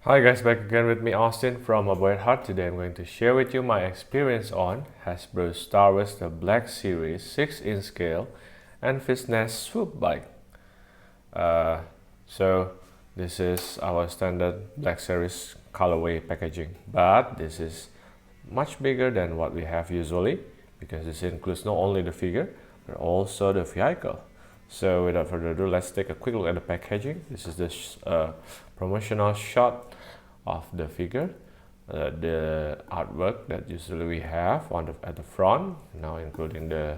Hi guys, back again with me Austin from A Boy at Heart. Today I'm going to share with you my experience on Hasbro Star Wars The Black Series 6-inch scale and Enfys Swoop bike. Uh, so this is our standard Black Series colorway packaging, but this is much bigger than what we have usually because this includes not only the figure but also the vehicle. So without further ado, let's take a quick look at the packaging. This is the promotional shot of the figure, the artwork that usually we have at the front, now including the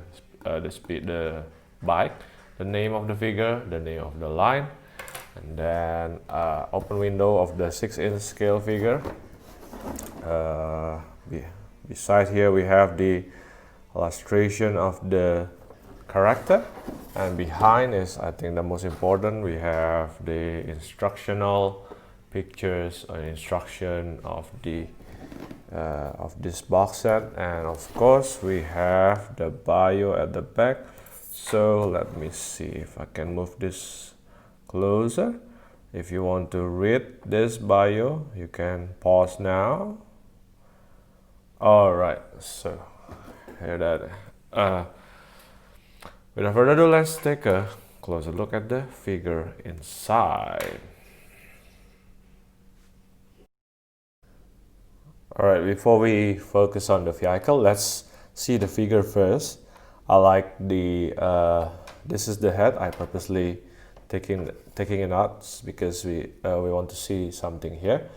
bike, the name of the figure, the name of the line, and then open window of the 6-inch scale figure. Beside here we have the illustration of the character, and behind is, I think, the most important. We have the instructional pictures or instruction of this box set, and of course we have the bio at the back. So let me see if I can move this closer. If you want to read this bio, you can pause now. All right, so here that. Without further ado, let's take a closer look at the figure inside. Alright, before we focus on the vehicle, let's see the figure first. I like the, this is the head. I purposely taking it out because we want to see something here.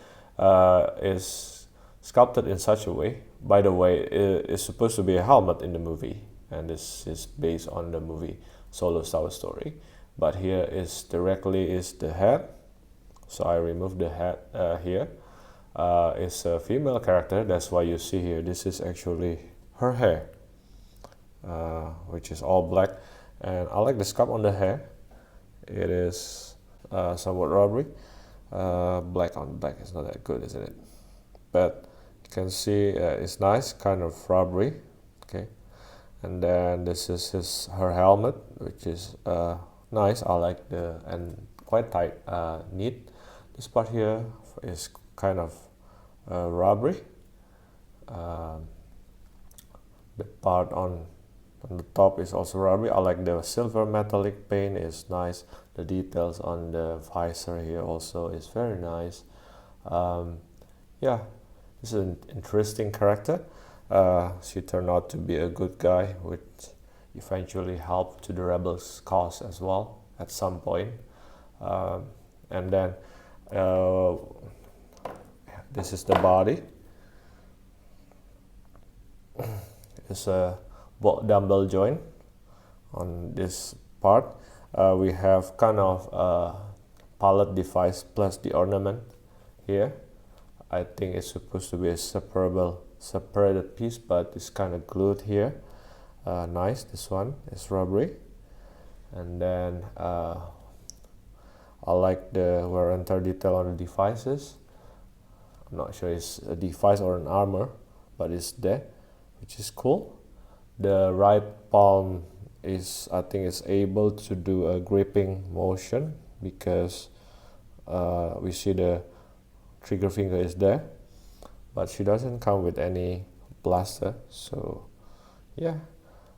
Is sculpted in such a way. By the way, it's supposed to be a helmet in the movie, and this is based on the movie Solo Star Wars Story. But here is the head, so I removed the head here. It's a female character, that's why you see here, this is actually her hair, which is all black, and I like the sculpt on the hair. It is somewhat rubbery. Black on black is not that good, isn't it? But you can see it's nice, kind of rubbery. Okay, and then this is her helmet, which is nice. I like and quite tight, neat. This part here is kind of rubbery. The part on the top is also rubbery. I like the silver metallic paint, is nice. The details on the visor here also is very nice. Yeah, this is an interesting character. She turned out to be a good guy, which eventually helped to the rebels' cause as well at some point. And then this is the body. It's a dumbbell joint on this part. We have kind of pallet device plus the ornament here. I think it's supposed to be a separated piece, but it's kind of glued here. Nice, this one is rubbery. And then I like the wear and tear detail on the devices. I'm not sure it's a device or an armor, but it's there, which is cool. The right palm is, I think, is able to do a gripping motion because we see the trigger finger is there, but she doesn't come with any blaster. So yeah,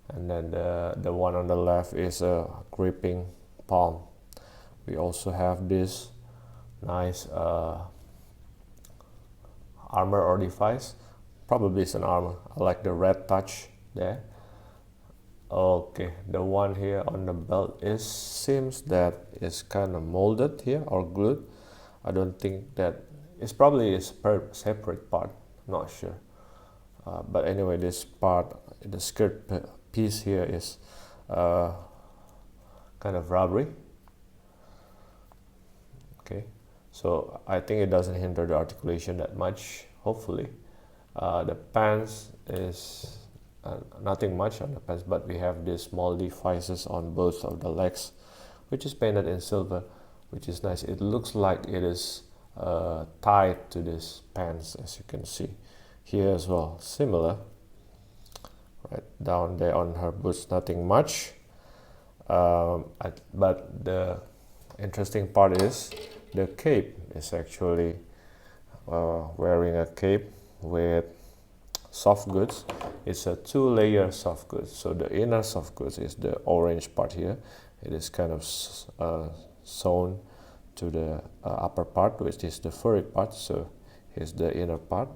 and then the one on the left is a gripping palm. We also have this nice armor or device. Probably it's an armor. I like the red touch there. Okay, the one here on the belt seems that it's kind of molded here or glued. I don't think that it's probably a separate part, not sure. But anyway, this part, the skirt piece here is kind of rubbery. Okay, so I think it doesn't hinder the articulation that much, hopefully. The pants is nothing much on the pants, but we have these small devices on both of the legs, which is painted in silver, which is nice. It looks like it is tied to this pants, as you can see here as well, similar. Right down there on her boots, nothing much. But the interesting part is the cape is actually wearing a cape with soft goods. It's a 2-layer soft goods. So the inner soft goods is the orange part here. It is kind of sewn to the upper part, which is the furry part. So here's the inner part.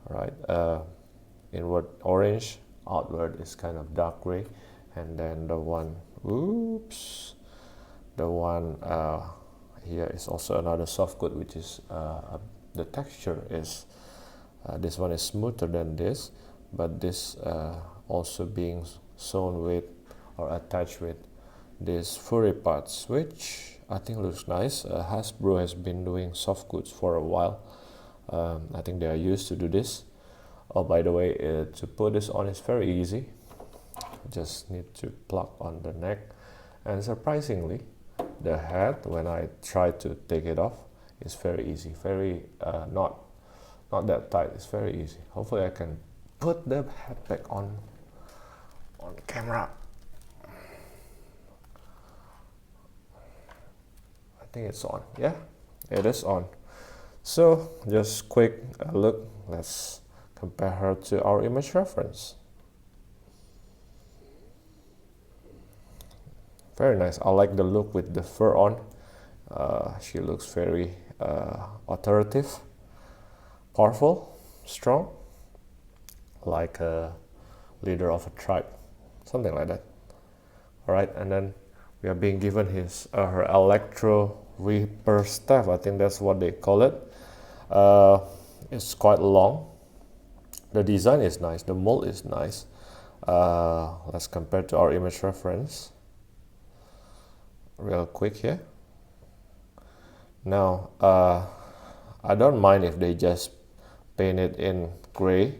Right, inward orange, outward is kind of dark gray, and then the one, here is also another soft good, which is the texture is this one is smoother than this, but this also being sewn with or attached with these furry parts, which I think looks nice. Hasbro has been doing soft goods for a while. I think they are used to do this. Oh, by the way, to put this on is very easy. Just need to plug on the neck, and surprisingly, the head, when I try to take it off, is very easy. Very not that tight. It's very easy. Hopefully, I can put the head back on camera. I think it's on. Yeah, it is on. So just quick look. Let's compare her to our image reference. Very nice. I like the look with the fur on. She looks very authoritative, powerful, strong, like a leader of a tribe, something like that. All right, and then we are being given her Electro Reaper staff. I think that's what they call it. It's quite long. The design is nice. The mold is nice. Let's compare to our image reference real quick here. Now, I don't mind if they just paint it in gray.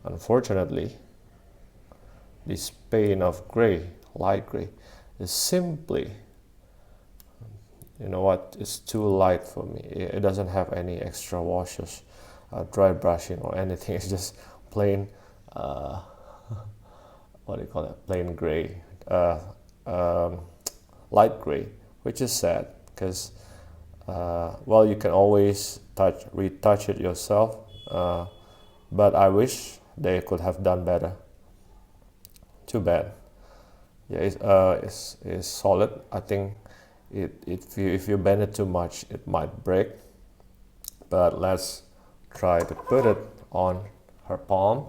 Unfortunately, this paint of gray, light gray, is simply, you know what, it's too light for me. It doesn't have any extra washes, dry brushing or anything. It's just plain what do you call it, plain gray, light gray, which is sad because well, you can always retouch it yourself, but I wish they could have done better. Too bad. Yeah, it's solid. I think if you bend it too much, it might break. But let's try to put it on her palm.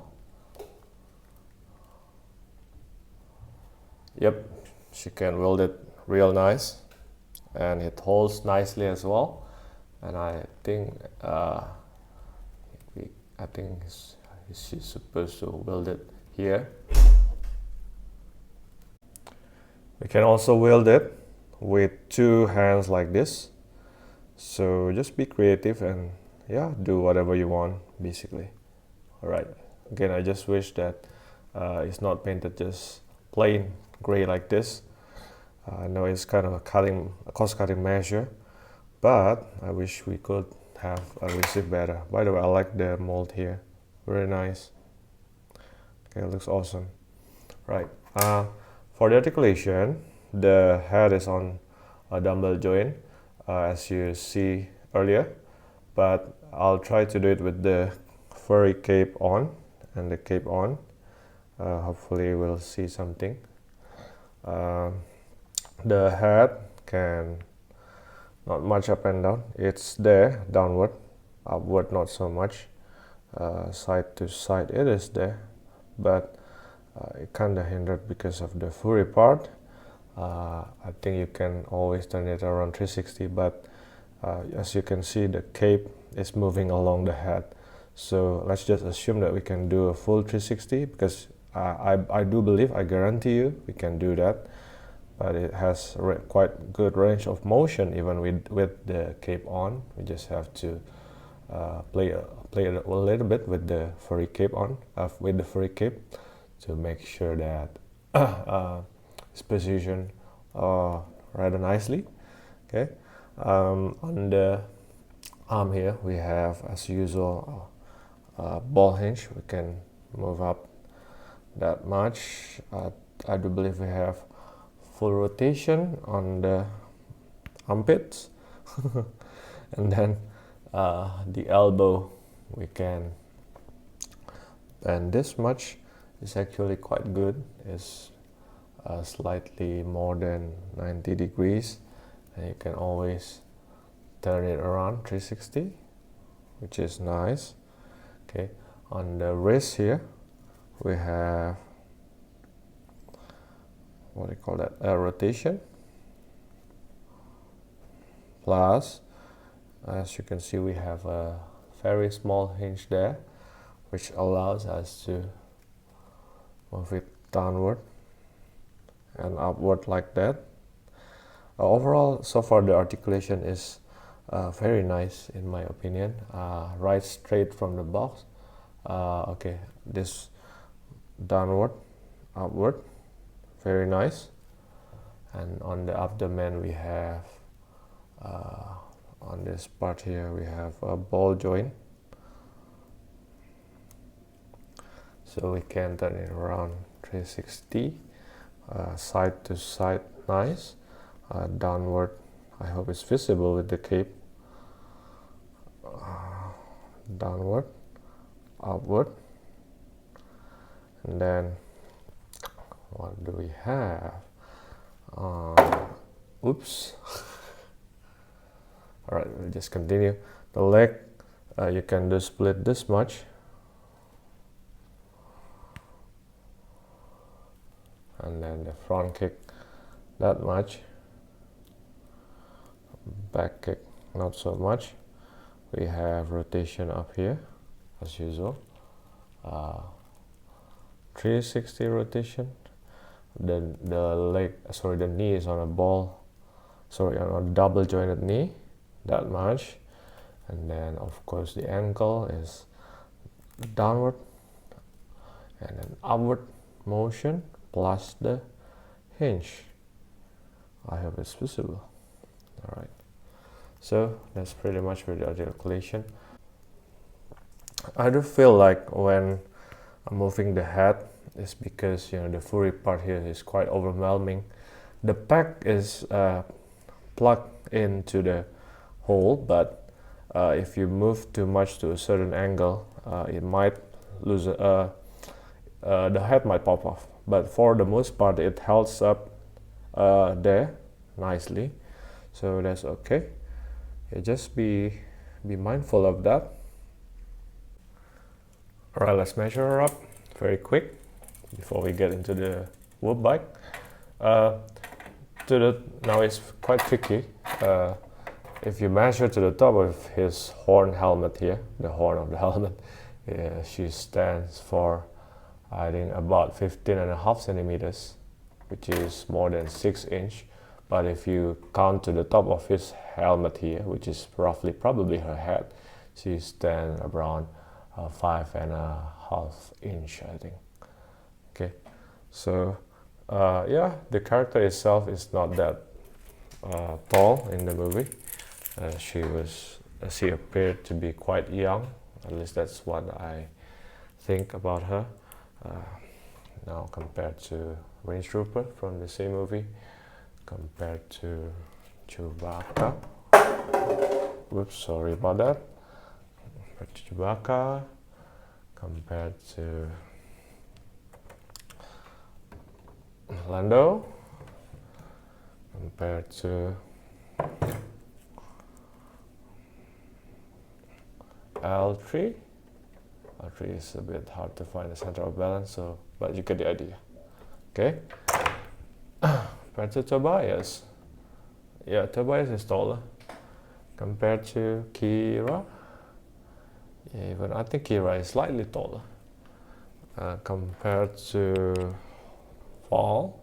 Yep, she can wield it real nice, and it holds nicely as well. And I think she's supposed to wield it here. We can also wield it with two hands like this. So just be creative and yeah, do whatever you want basically. All right. Again, I just wish that it's not painted just plain gray like this. I know it's kind of a cost-cutting measure, but I wish we could have received better. By the way, I like the mold here. Very nice. Okay, it looks awesome. Right. For the articulation, the head is on a dumbbell joint, as you see earlier, but I'll try to do it with the furry cape on and the cape on. Hopefully we'll see something. The head can not much up and down. It's there, downward, upward not so much. Side to side it is there, but it kind of hindered because of the furry part. I think you can always turn it around 360, but as you can see, the cape is moving along the head. So let's just assume that we can do a full 360, because I do believe, I guarantee you, we can do that. But it has quite good range of motion even with the cape on. We just have to play a little bit with the furry cape on, to make sure that it's positioned rather nicely. Okay. On the arm here we have, as usual, ball hinge. We can move up that much. I do believe we have full rotation on the armpits. And then the elbow we can bend this much. Is actually quite good. It's slightly more than 90 degrees, and you can always turn it around 360, which is nice. Okay, on the wrist here we have, what do you call that, a rotation, plus as you can see we have a very small hinge there, which allows us to move it downward and upward like that. Overall, so far the articulation is very nice in my opinion. Right straight from the box. Okay, this downward, upward, very nice. And on the abdomen we have, on this part here we have a ball joint, so we can turn it around 360, side to side, nice. Downward, I hope it's visible with the cape. Downward, upward, and then what do we have? Oops. All right, we'll just continue. The leg, you can do split this much, and then the front kick that much, back kick not so much. We have rotation up here as usual, 360 rotation. Then the leg, sorry, the knee is on a ball, sorry, on a double jointed knee, that much. And then of course the ankle is downward and then upward motion plus the hinge. I hope it's visible. All right, so that's pretty much with the articulation. I do feel like when I'm moving the head, it's because the furry part here is quite overwhelming. The pack is plugged into the hole, but if you move too much to a certain angle, it might lose, the head might pop off. But for the most part, it holds up there nicely, so that's okay. Just be mindful of that. All right, let's measure her up very quick before we get into the Swoop bike. Now it's quite tricky. If you measure to the top of his horn helmet here, the horn of the helmet, she stands for, I think, about 15.5 centimeters, which is more than 6 inch. But if you count to the top of his helmet here, which is roughly probably her head, she stands around 5.5 inch, I think. Okay, so yeah, the character itself is not that tall in the movie. She appeared to be quite young, at least that's what I think about her. Now compared to Range Trooper from the same movie, compared to Chewbacca. Whoops, sorry about that. Compared to Chewbacca, compared to Lando, compared to L3. L3 is a bit hard to find the center of balance, so but you get the idea. Okay. Compared to Tobias, yeah, Tobias is taller. Compared to Kira, yeah, even I think Kira is slightly taller. Compared to Fall,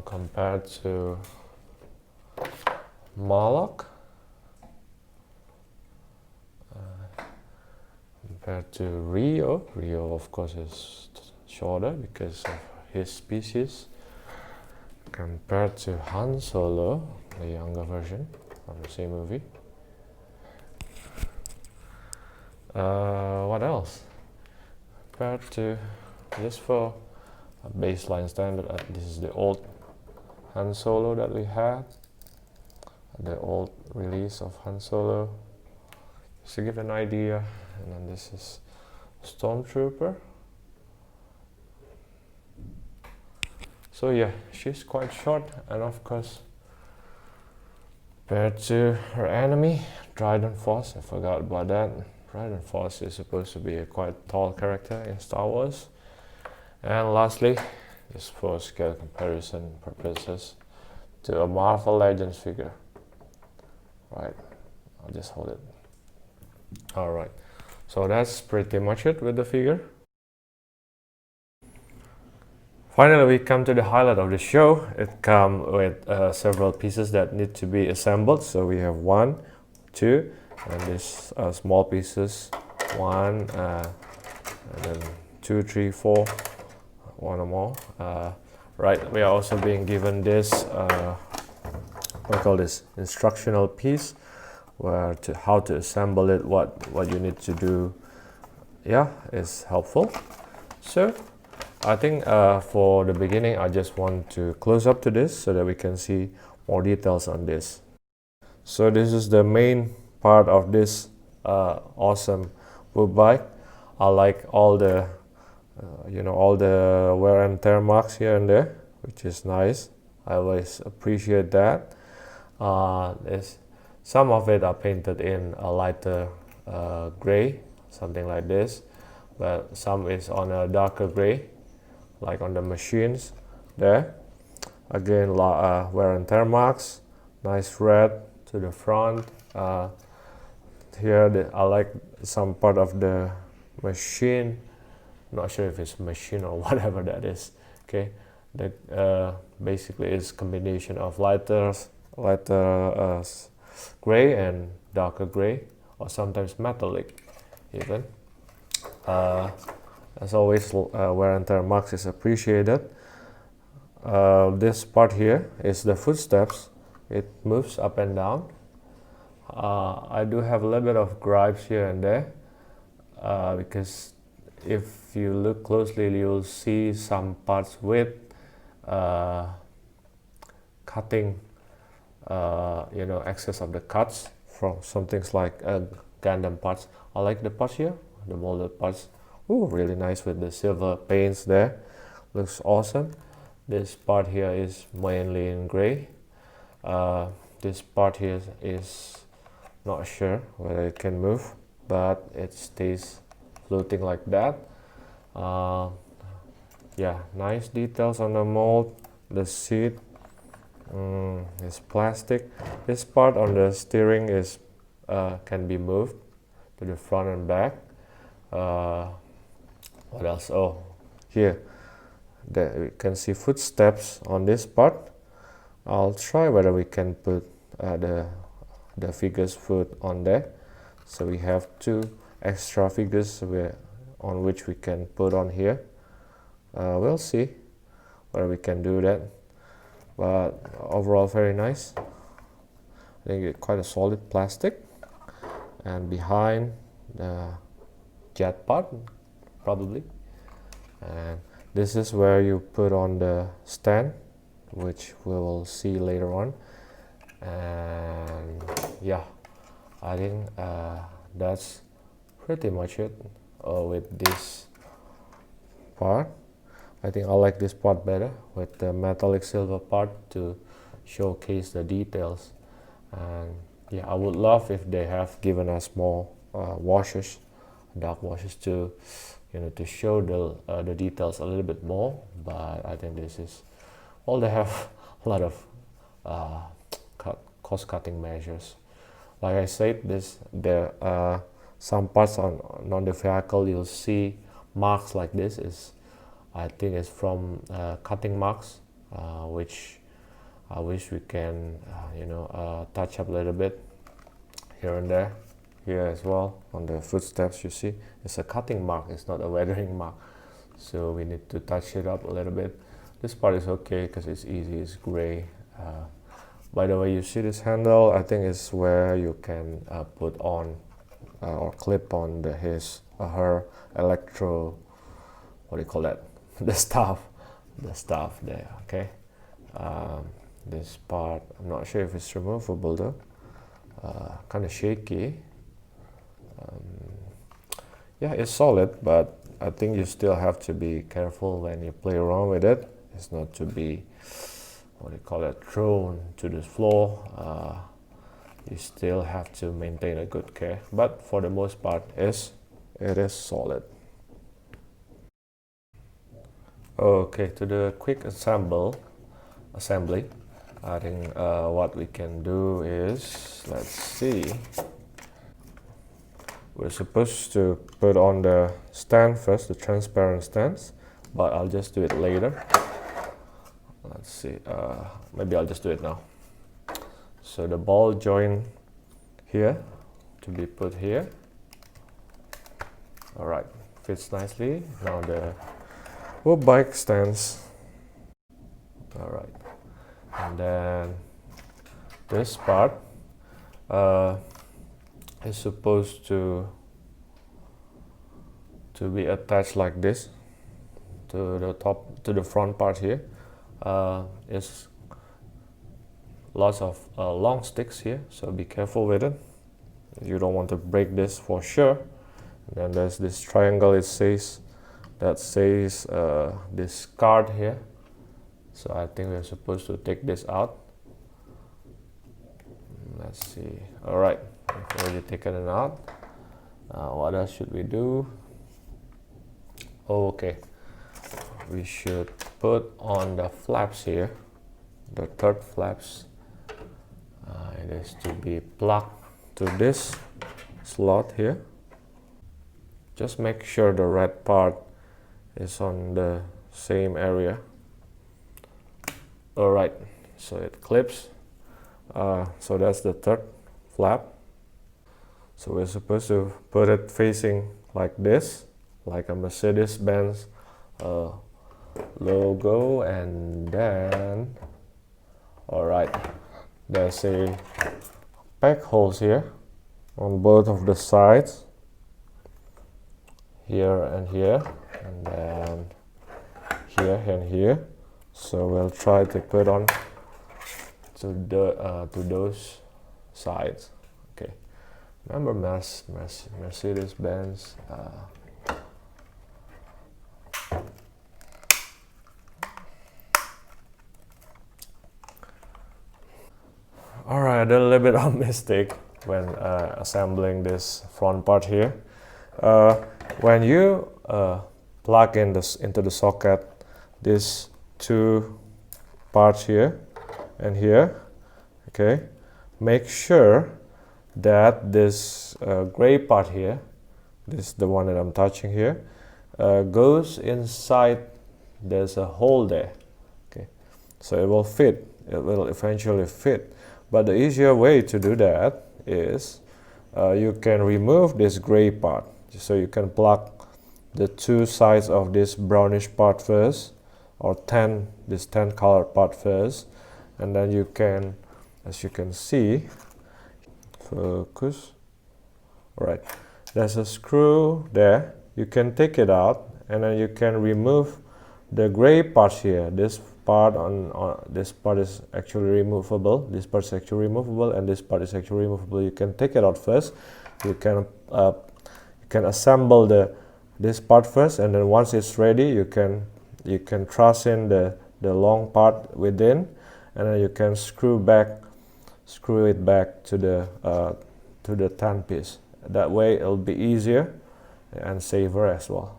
compared to Moloch, compared to Rio. Rio, of course, is shorter because of his species. Compared to Han Solo, the younger version from the same movie. What else? Compared to, just for a baseline standard, this is the old Han Solo that we had. the old release of Han Solo, just to give an idea. And then this is Stormtrooper. So yeah, she's quite short, and of course compared to her enemy, Dryden Force, I forgot about that. Dryden Force is supposed to be a quite tall character in Star Wars. And lastly, just for scale comparison purposes, to a Marvel Legends figure. Right, I'll just hold it. Alright, so that's pretty much it with the figure. Finally, we come to the highlight of the show. It comes with several pieces that need to be assembled. So we have 1, 2, and these small pieces. 1, and then 2, 3, 4, one or more. Right, we are also being given this, what I call this, instructional piece, where how to assemble it, what you need to do. Yeah, is helpful. So I think for the beginning, I just want to close up to this so that we can see more details on this. So this is the main part of this awesome Swoop bike. I like all the, all the wear and tear marks here and there, which is nice. I always appreciate that. Some of it are painted in a lighter gray, something like this, but some is on a darker gray, like on the machines there. Again, wear and tear marks, nice red to the front. Here I like some part of the machine, not sure if it's machine or whatever that is. Okay, that basically is combination of lighter gray and darker gray, or sometimes metallic even. As always, wear and tear marks is appreciated. This part here is the footsteps. It moves up and down. I do have a little bit of gripes here and there, because if you look closely, you'll see some parts with cutting, excess of the cuts from some things like Gundam parts. I like the parts here, the molded parts. Ooh, really nice with the silver paints there. Looks awesome. This part here is mainly in gray. This part here is not sure whether it can move, but it stays floating like that. Yeah, nice details on the mold. The seat is plastic. This part on the steering is can be moved to the front and back. What else? Oh, here you can see footsteps on this part. I'll try whether we can put the figure's foot on there. So we have 2 extra figures on which we can put on here. We'll see whether we can do that. But overall, very nice. I think it's quite a solid plastic. And behind the jet part, probably. And this is where you put on the stand, which we will see later on. And yeah, I think that's pretty much it with this part. I think I like this part better, with the metallic silver part to showcase the details. And yeah, I would love if they have given us more washes, dark washes to show the details a little bit more. But I think this is all they have. A lot of cost-cutting measures. Like I said, there some parts on the vehicle you'll see marks like this. I think it's from cutting marks, which I wish we can touch up a little bit here and there. Here as well on the footsteps, you see it's a cutting mark, it's not a weathering mark, so we need to touch it up a little bit. This part is okay because it's easy, it's gray. By the way, you see this handle, I think it's where you can put on or clip on her Electro, what do you call that, the staff there. Okay, This part, I'm not sure if it's removable though. Kind of shaky. Yeah, it's solid, but I think you still have to be careful when you play around with it. It's not to be, what do you call it, thrown to the floor. You still have to maintain a good care, but for the most part, it is solid. Okay, to the quick assembly, I think what we can do is, let's see. We're supposed to put on the stand first, the transparent stands, but I'll just do it later. Let's see, maybe I'll just do it now. So the ball joint here to be put here. All right, fits nicely. Now the Swoop bike stands. All right, and then this part is supposed to be attached like this to the top, to the front part here. It's lots of long sticks here, so be careful with it. You don't want to break this for sure. And then there's this triangle, it says this card here, so I think we're supposed to take this out. Let's see. All right, we've already taken it out. What else should we do? Okay, we should put on the flaps here, the third flaps. It is to be plugged to this slot here. Just make sure the red part is on the same area. All right, so it clips. So that's the third flap. So we're supposed to put it facing like this, like a Mercedes-Benz logo, and then, all right, there's a pack holes here on both of the sides, here and here, and then here and here. So we'll try to put on to those sides. Okay, remember Mercedes-Benz. All right, I did a little bit of mistake when assembling this front part here. When you plug in this into the socket, these two parts here and here, okay, make sure that this gray part here, this is the one that I'm touching here, goes inside. There's a hole there, okay, so it will fit, it will eventually fit. But the easier way to do that is you can remove this gray part. So you can plug the two sides of this brownish part first, or this tan color part first, and then you can, as you can see, focus. All right, there's a screw there. You can take it out, and then you can remove the gray part here. This part this part is actually removable. This part is actually removable, and this part is actually removable. You can take it out first. You can assemble this part first, and then once it's ready, you can truss in the long part within, and then you can screw it back to the tan piece. That way it'll be easier and safer as well.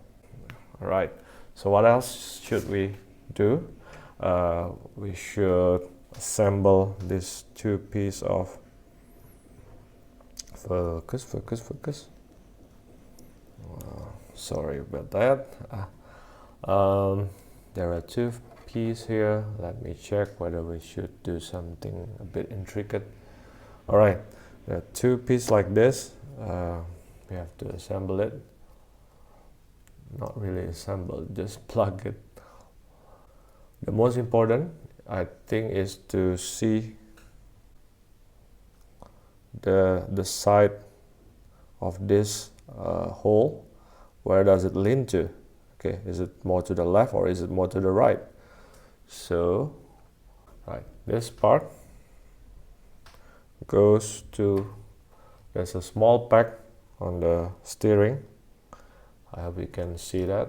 All right, so what else should we do? We should assemble this two piece of focus. Sorry about that. There are two pieces here. Let me check whether we should do something a bit intricate. All right, there are two pieces like this. We have to assemble it. Not really assemble, just plug it. The most important, I think, is to see the side of this hole. Where does it lean to? Okay, is it more to the left or is it more to the right? So, right, this part goes to, there's a small pack on the steering. I hope you can see that.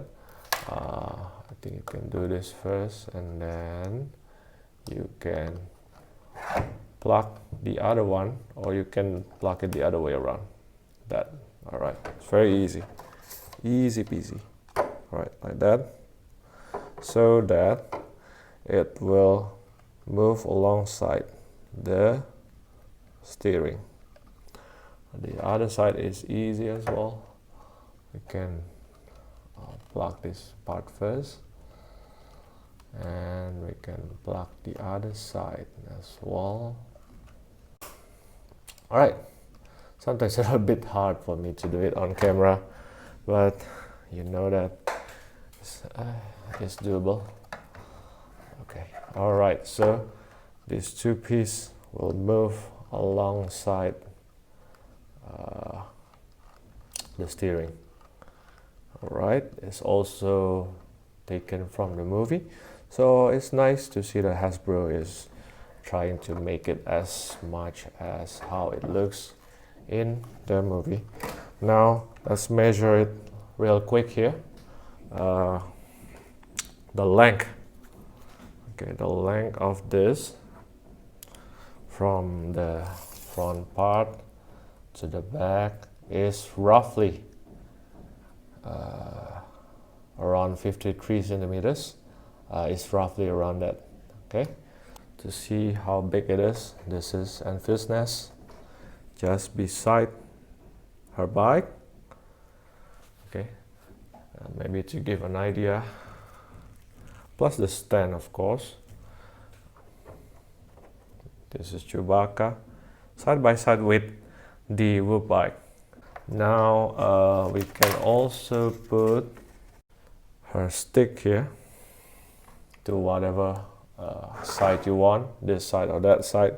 I think you can do this first, and then you can plug the other one, or you can plug it the other way around. That. All right, it's very easy, easy peasy. All right, like that, so that it will move alongside the steering. The other side is easy as well. We can plug this part first, and we can plug the other side as well. All right. Sometimes it's a bit hard for me to do it on camera, but you know that it's doable. Okay, all right, so these two pieces will move alongside the steering. All right, it's also taken from the movie, so it's nice to see that Hasbro is trying to make it as much as how it looks in the movie. Now let's measure it real quick here. The length. Okay, the length of this from the front part to the back is roughly around 53 centimeters. It's roughly around that. Okay, to see how big it is, this is Enfys nest just beside her bike. Okay, maybe to give an idea, plus the stand, of course. This is Chewbacca side by side with the Swoop bike. Now we can also put her stick here to whatever side you want, this side or that side.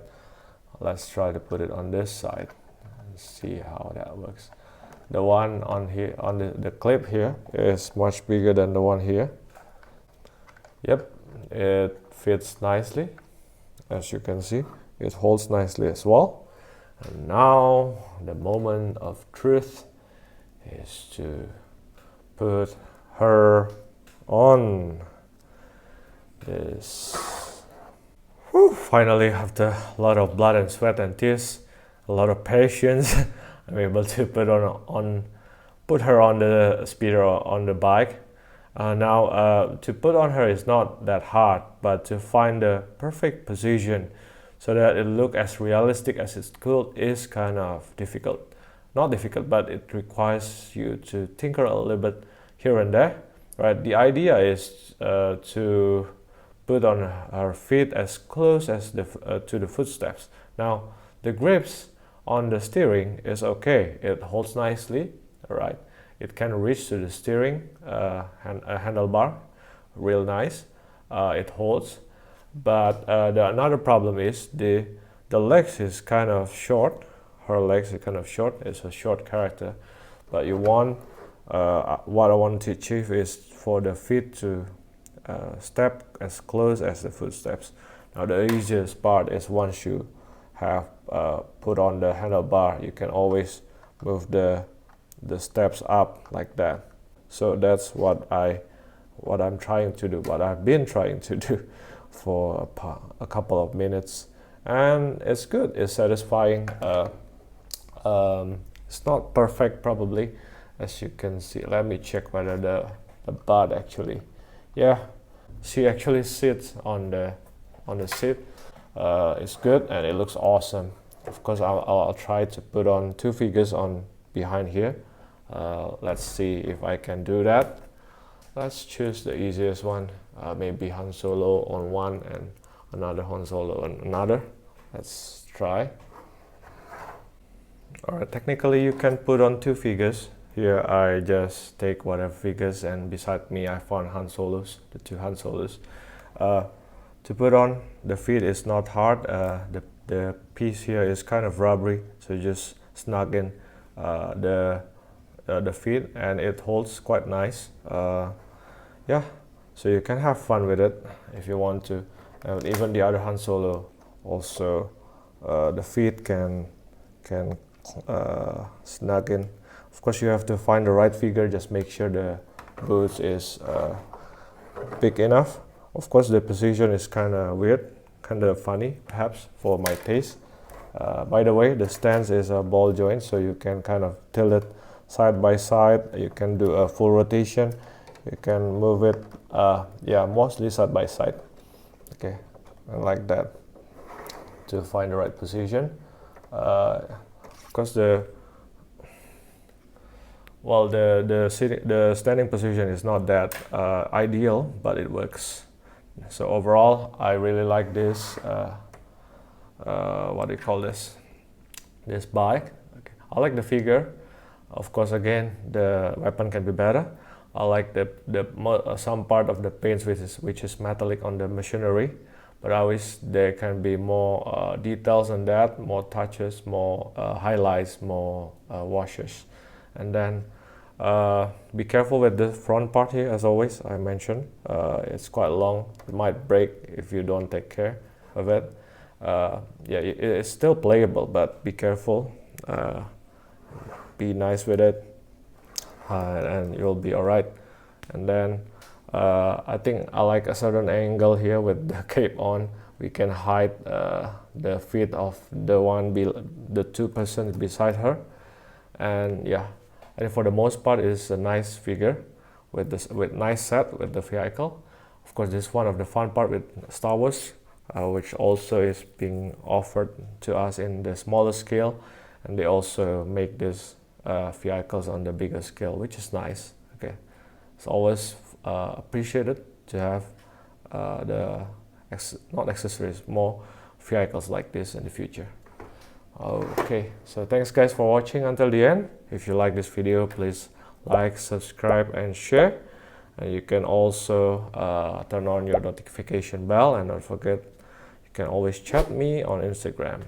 Let's try to put it on this side and see how that works. The one on here, on the clip here, is much bigger than the one here. Yep, it fits nicely. As you can see, it holds nicely as well. And now the moment of truth is to put her on this. Whew, finally, after a lot of blood and sweat and tears, a lot of patience, I'm able to put her on the speeder or on the bike. Now to put on her is not that hard, but to find the perfect position so that it looks as realistic as it could is kind of difficult. Not difficult, but it requires you to tinker a little bit here and there, right? The idea is to put on her feet as close as to the footsteps. Now the grips on the steering is okay, it holds nicely, all right. It can reach to the steering handlebar, real nice. It holds, but another problem is the legs is kind of short. Her legs are kind of short. It's a short character, but you want what I want to achieve is for the feet to step as close as the footsteps. Now the easiest part is once you have put on the handlebar, you can always move the steps up like that. So that's what I'm trying to do, what I've been trying to do for a couple of minutes, and it's good, it's satisfying. It's not perfect probably, as you can see. Let me check whether the butt actually, yeah, she actually sits on the seat. It's good and it looks awesome. Of course, I'll try to put on two figures on behind here. Let's see if I can do that. Let's choose the easiest one. Maybe Han Solo on one and another Han Solo on another. Let's try. Alright, technically you can put on two figures. Here I just take whatever figures, and beside me I found Han Solos, the two Han Solos. To put on the feet is not hard. The piece here is kind of rubbery, so you just snug in the feet and it holds quite nice. Yeah, so you can have fun with it if you want to. Even the other Han Solo Also, the feet can snug in. Of course, you have to find the right figure. Just make sure the boots is big enough. Of course, the position is kind of weird, kind of funny, perhaps for my taste. By the way, the stance is a ball joint, so you can kind of tilt it side by side. You can do a full rotation. You can move it, yeah, mostly side by side. Okay, and like that to find the right position. Of course, the standing position is not that ideal, but it works. So overall, I really like this. What do you call this? This bike. Okay. I like the figure. Of course, again, the weapon can be better. I like some part of the paints which is metallic on the machinery, but I wish there can be more details on that, more touches, more highlights, more washes. And then be careful with the front part here, as always. I mentioned it's quite long. It might break if you don't take care of it. Yeah, it's still playable, but be careful. Be nice with it, and you'll be all right. And then I think I like a certain angle here with the cape on. We can hide the feet of the two persons beside her, and yeah. And for the most part, it's a nice figure with nice set with the vehicle. Of course, this is one of the fun part with Star Wars, which also is being offered to us in the smaller scale, and they also make these vehicles on the bigger scale, which is nice. Okay, it's always appreciated to have not accessories, more vehicles like this in the future. Okay, so thanks guys for watching until the end. If you like this video, please like, subscribe and share, and you can also turn on your notification bell, and don't forget you can always chat me on Instagram.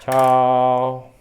Ciao.